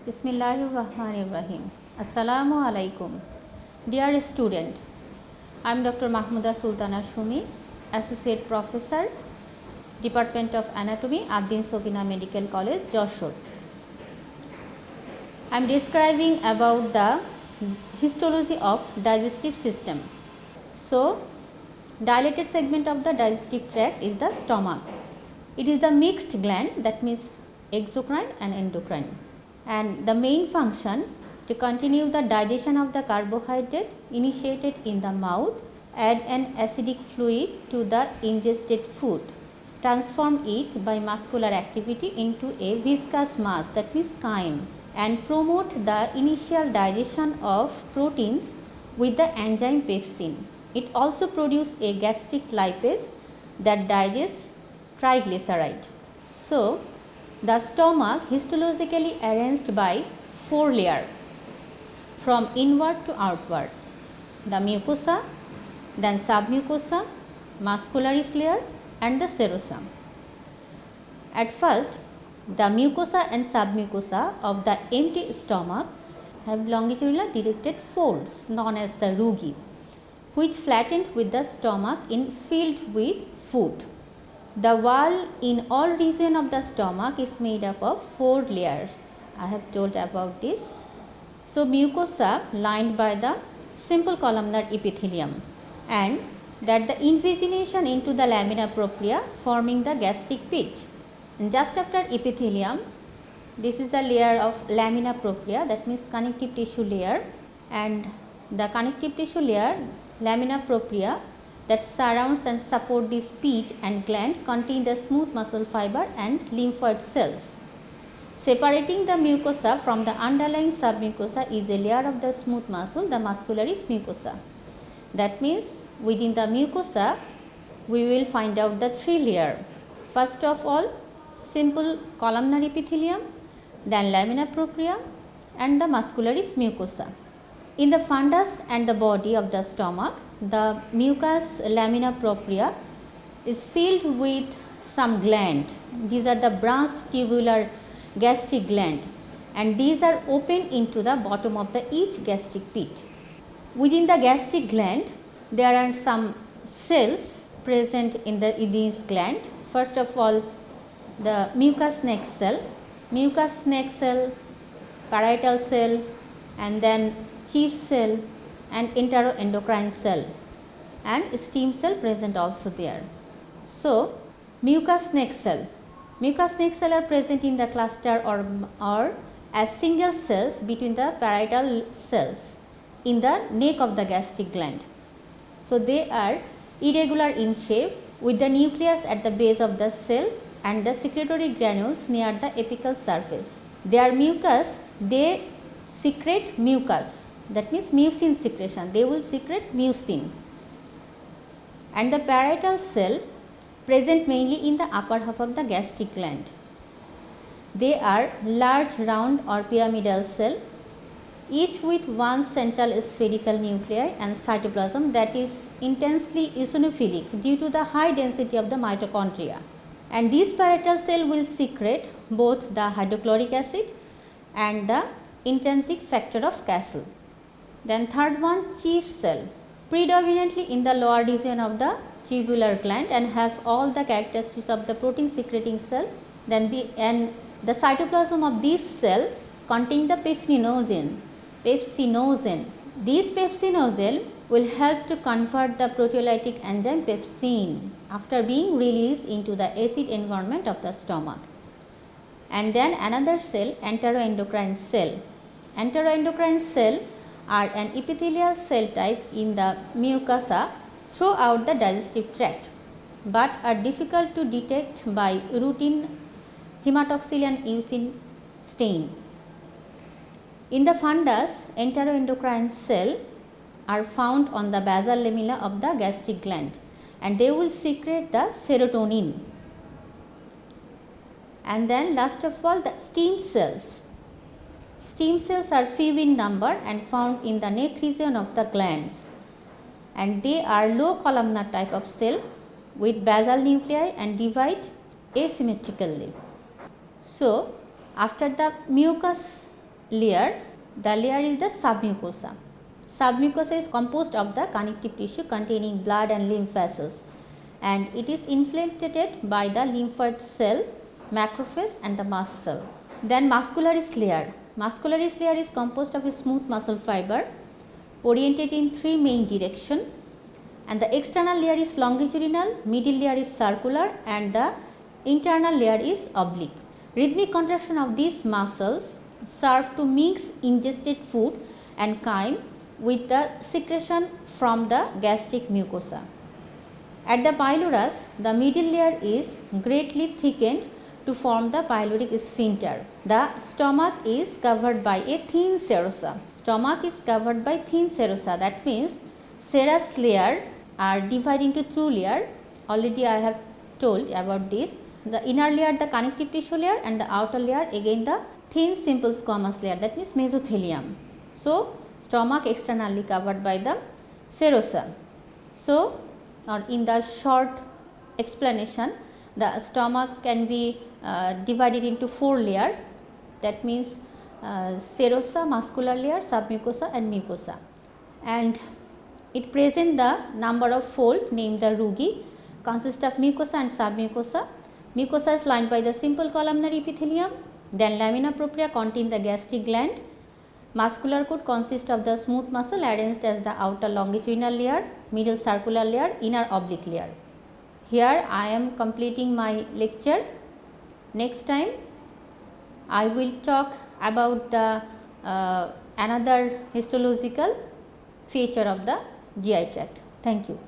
Bismillahirrahmanirrahim. Assalamu alaikum. Dear student, I am Dr. Mahmuda Sultana Shumi, Associate Professor, Department of Anatomy, Abdin Sogina Medical College, Joshore. I am describing about the histology of digestive system. So, dilated segment of the digestive tract is the stomach. It is the mixed gland, that means exocrine and endocrine, and the main function to continue the digestion of the carbohydrate initiated in the mouth, add an acidic fluid to the ingested food, transform it by muscular activity into a viscous mass, that means chyme, and promote the initial digestion of proteins with the enzyme pepsin. It also produces a gastric lipase that digests triglyceride. So, the stomach histologically arranged by 4 layers from inward to outward: the mucosa, then submucosa, muscularis layer and the serosum. At first, the mucosa and submucosa of the empty stomach have longitudinal directed folds known as the rugae, which flattened with the stomach in filled with food. The wall in all region of the stomach is made up of 4 layers. I have told about this. So, mucosa lined by the simple columnar epithelium, and that the invagination into the lamina propria forming the gastric pit. And just after epithelium, this is the layer of lamina propria, that means connective tissue layer, and the connective tissue layer, lamina propria, that surrounds and support this pit and gland contain the smooth muscle fiber and lymphoid cells. Separating the mucosa from the underlying submucosa is a layer of the smooth muscle, the muscularis mucosa. That means within the mucosa we will find out the 3 layers. First of all, simple columnar epithelium, then lamina propria and the muscularis mucosa. In the fundus and the body of the stomach, the mucous lamina propria is filled with some gland. These are the branched tubular gastric gland, and these are open into the bottom of the each gastric pit. Within the gastric gland, there are some cells present in this gland. First of all, the mucous neck cell, parietal cell, and then chief cell and enteroendocrine cell, and stem cell present also there. So, mucous neck cell are present in the cluster or as single cells between the parietal cells in the neck of the gastric gland. So, they are irregular in shape with the nucleus at the base of the cell and the secretory granules near the apical surface. Their mucus, they secrete mucus, that means mucin secretion, they will secrete mucin. And the parietal cell present mainly in the upper half of the gastric gland. They are large round or pyramidal cell, each with one central spherical nuclei and cytoplasm that is intensely eosinophilic due to the high density of the mitochondria. And this parietal cell will secrete both the hydrochloric acid and the intrinsic factor of Castle. Then third one, chief cell, predominantly in the lower region of the tubular gland and have all the characteristics of the protein secreting cell. Then the cytoplasm of this cell contain the pepsinogen. This pepsinogen will help to convert the proteolytic enzyme pepsin after being released into the acid environment of the stomach. And then another cell, enteroendocrine cell. Enteroendocrine cell are an epithelial cell type in the mucosa throughout the digestive tract, but are difficult to detect by routine hematoxylin and eosin stain. In the fundus, enteroendocrine cell are found on the basal lamella of the gastric gland, and they will secrete the serotonin. And then last of all, the stem cells. Stem cells are few in number and found in the neck region of the glands, and they are low columnar type of cell with basal nuclei and divide asymmetrically. So, after the mucus layer. The layer is the submucosa. Submucosa is composed of the connective tissue containing blood and lymph vessels, and it is infiltrated by the lymphoid cell, macrophage and the mast cell. Then muscularis layer. Muscularis layer is composed of a smooth muscle fiber oriented in three main directions, and the external layer is longitudinal, middle layer is circular and the internal layer is oblique. Rhythmic contraction of these muscles serve to mix ingested food and chyme with the secretion from the gastric mucosa. At the pylorus, the middle layer is greatly thickened to form the pyloric sphincter. The stomach is covered by a thin serosa. Stomach is covered by thin serosa. That means serous layer are divided into two layers. Already I have told about this. The inner layer the connective tissue layer and the outer layer again the thin simple squamous layer, that means mesothelium. So stomach externally covered by the serosa. So in the short explanation, the stomach can be divided into four layers, that means serosa, muscular layer, submucosa and mucosa, and it presents the number of folds named the rugae, consists of mucosa and submucosa. Mucosa is lined by the simple columnar epithelium, then lamina propria contain the gastric gland. Muscular coat consists of the smooth muscle arranged as the outer longitudinal layer, middle circular layer, inner oblique layer. Here I am completing my lecture. Next time I will talk about the another histological feature of the GI tract. Thank you.